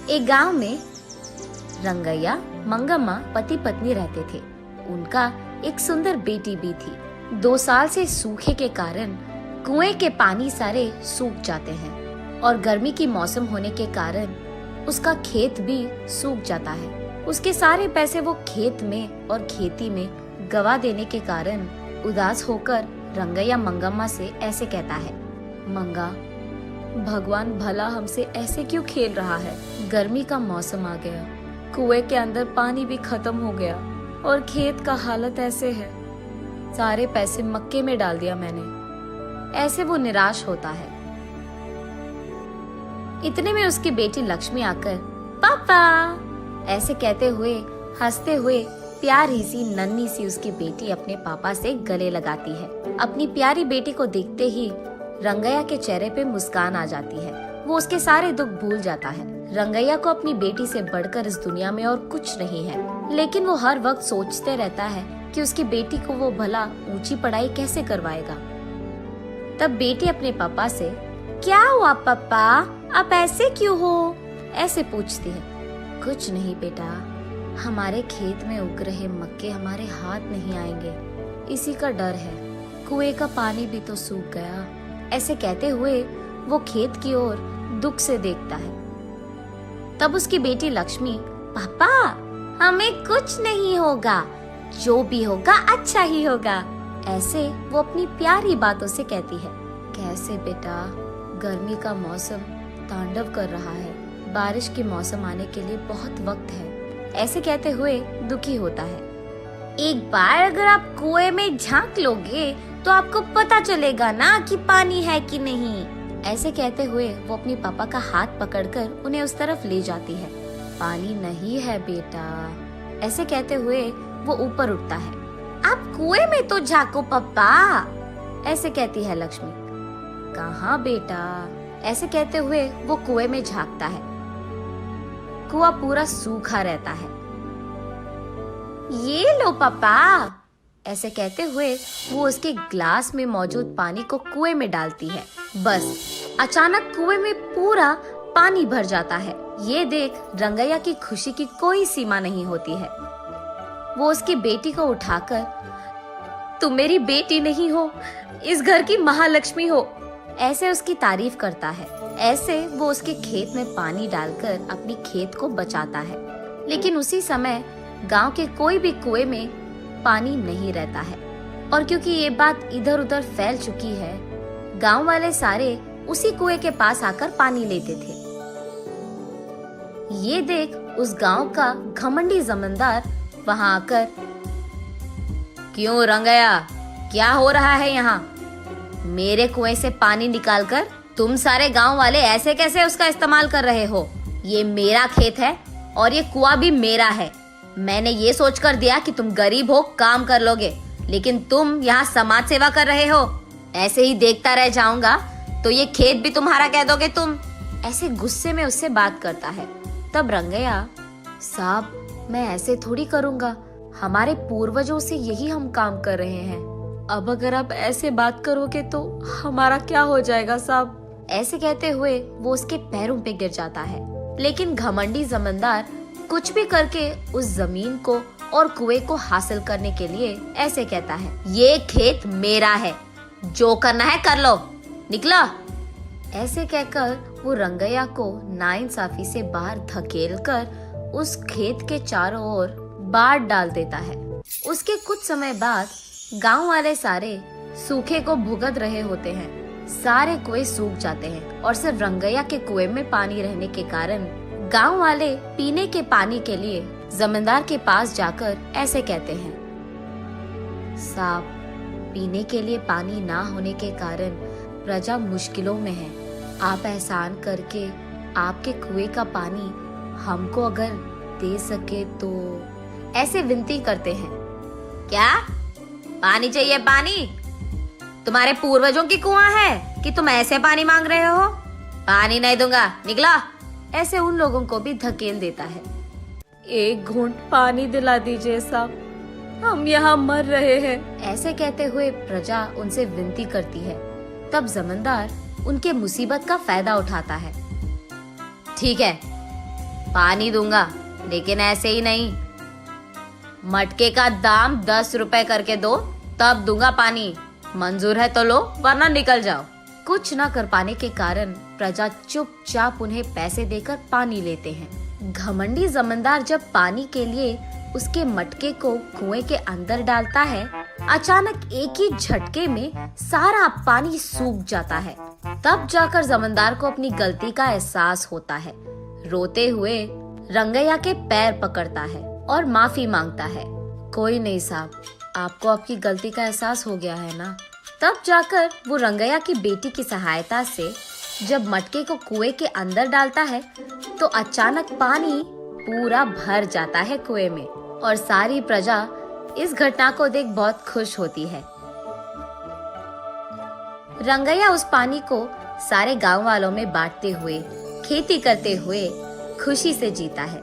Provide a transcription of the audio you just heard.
एक गांव में रंगैया मंगम्मा पति पत्नी रहते थे। उनका एक सुंदर बेटी भी थी। 2 साल से सूखे के कारण कुएं के पानी सारे सूख जाते हैं और गर्मी की मौसम होने के कारण उसका खेत भी सूख जाता है। उसके सारे पैसे वो खेत में और खेती में गवा देने के कारण उदास होकर रंगैया मंगम्मा से ऐसे कहता है, मंगा, भगवान भला हमसे ऐसे क्यों खेल रहा है। गर्मी का मौसम आ गया, कुएं के अंदर पानी भी खत्म हो गया और खेत का हालत ऐसे है। सारे पैसे मक्के में डाल दिया मैंने। ऐसे वो निराश होता है। इतने में उसकी बेटी लक्ष्मी आकर पापा ऐसे कहते हुए हंसते हुए प्यारी सी नन्ही सी उसकी बेटी अपने पापा से गले लगाती है। अपनी प्यारी बेटी को देखते ही रंगैया के चेहरे पे मुस्कान आ जाती है। वो उसके सारे दुख भूल जाता है। रंगैया को अपनी बेटी से बढ़कर इस दुनिया में और कुछ नहीं है, लेकिन वो हर वक्त सोचते रहता है कि उसकी बेटी को वो भला ऊंची पढ़ाई कैसे करवाएगा। तब बेटी अपने पापा से, क्या हुआ पापा, आप ऐसे क्यों हो, ऐसे पूछती है। कुछ नहीं बेटा, हमारे खेत में उग रहे मक्के हमारे हाथ नहीं आएंगे, इसी का डर है। कुएं का पानी भी तो सूख गया। ऐसे कहते हुए वो खेत की ओर दुख से देखता है। तब उसकी बेटी लक्ष्मी, पापा हमें कुछ नहीं होगा, जो भी होगा अच्छा ही होगा, ऐसे वो अपनी प्यारी बातों से कहती है। कैसे बेटा, गर्मी का मौसम तांडव कर रहा है, बारिश के मौसम आने के लिए बहुत वक्त है, ऐसे कहते हुए दुखी होता है। एक बार अगर आप कुएं में झांक लोगे तो आपको पता चलेगा ना कि पानी है कि नहीं, ऐसे कहते हुए वो अपनी पापा का हाथ पकड़कर उन्हें उस तरफ ले जाती है। पानी नहीं है बेटा, ऐसे कहते हुए वो ऊपर उठता है। आप कुएं में तो झांको पापा, ऐसे कहती है लक्ष्मी। कहाँ बेटा, ऐसे कहते हुए वो कुएं में झांकता है। कुआं पूरा सूखा रहता है। ये लो पापा, ऐसे कहते हुए वो उसके ग्लास में मौजूद पानी को कुएं में डालती है। बस अचानक कुएं में पूरा पानी भर जाता है। ये देख रंगैया की खुशी की कोई सीमा नहीं होती है। वो उसकी बेटी को उठाकर, तुम मेरी बेटी नहीं हो, इस घर की महालक्ष्मी हो, ऐसे उसकी तारीफ करता है। ऐसे वो उसके खेत में पानी डालकर अपनी खेत को बचाता है। लेकिन उसी समय गांव के कोई भी कुएं में पानी नहीं रहता है, और क्योंकि ये बात इधर उधर फैल चुकी है, गांव वाले सारे उसी कुएं के पास आकर पानी लेते थे। ये देख उस गांव का घमंडी जमींदार वहां आकर, क्यों रंगैया, क्या हो रहा है यहाँ? मेरे कुएं से पानी निकालकर तुम सारे गांव वाले ऐसे कैसे उसका इस्तेमाल कर रहे हो? ये मेरा खेत है और ये कुआं भी मेरा है। मैंने ये सोचकर दिया कि तुम गरीब हो, काम कर लोगे, लेकिन तुम यहाँ समाज सेवा कर रहे हो। ऐसे ही देखता रह जाऊंगा तो ये खेत भी तुम्हारा कह दोगे तुम, ऐसे गुस्से में उससे बात करता है। तब रंगैया, साहब मैं ऐसे थोड़ी करूंगा, हमारे पूर्वजों से यही हम काम कर रहे हैं। अब अगर आप ऐसे बात करोगे तो हमारा क्या हो जाएगा साहब? ऐसे कहते हुए वो उसके पैरों पे गिर जाता है। लेकिन घमंडी जमींदार कुछ भी करके उस जमीन को और कुएं को हासिल करने के लिए ऐसे कहता है, ये खेत मेरा है, जो करना है कर लो, निकलो। ऐसे कहकर वो रंगैया को नाइंसाफी से बाहर धकेलकर उस खेत के चारों ओर बाढ़ डाल देता है। उसके कुछ समय बाद गांव वाले सारे सूखे को भुगत रहे होते हैं। सारे कुएं सूख जाते हैं और सिर्फ रंगैया के कुएं में पानी रहने के कारण गांव वाले पीने के पानी के लिए जमींदार के पास जाकर ऐसे कहते हैं, साहब पीने के लिए पानी ना होने के कारण प्रजा मुश्किलों में है। आप एहसान करके आपके कुएं का पानी हमको अगर दे सके तो, ऐसे विनती करते हैं। क्या पानी चाहिए? पानी तुम्हारे पूर्वजों की कुआं है कि तुम ऐसे पानी मांग रहे हो? पानी नहीं दूंगा, निकला। ऐसे उन लोगों को भी धकेल देता है। एक घूंट पानी दिला दीजिए साहब, हम यहाँ मर रहे हैं, ऐसे कहते हुए प्रजा उनसे विनती करती है। तब जमींदार उनके मुसीबत का फायदा उठाता है। ठीक है, पानी दूंगा, लेकिन ऐसे ही नहीं। मटके का दाम 10 रुपए करके दो, तब दूंगा पानी। मंजूर है तो लो, वरना निकल जाओ। कुछ न कर पाने के कारण प्रजा चुपचाप उन्हें पैसे देकर पानी लेते हैं। घमंडी जमींदार जब पानी के लिए उसके मटके को कुएं के अंदर डालता है, अचानक एक ही झटके में सारा पानी सूख जाता है। तब जाकर जमींदार को अपनी गलती का एहसास होता है। रोते हुए रंगैया के पैर पकड़ता है और माफी मांगता है। कोई नहीं साहब, आपको आपकी गलती का एहसास हो गया है ना। तब जाकर वो रंगैया की बेटी की सहायता से जब मटके को कुएं के अंदर डालता है तो अचानक पानी पूरा भर जाता है कुएं में, और सारी प्रजा इस घटना को देख बहुत खुश होती है। रंगैया उस पानी को सारे गांव वालों में बांटते हुए, खेती करते हुए खुशी से जीता है।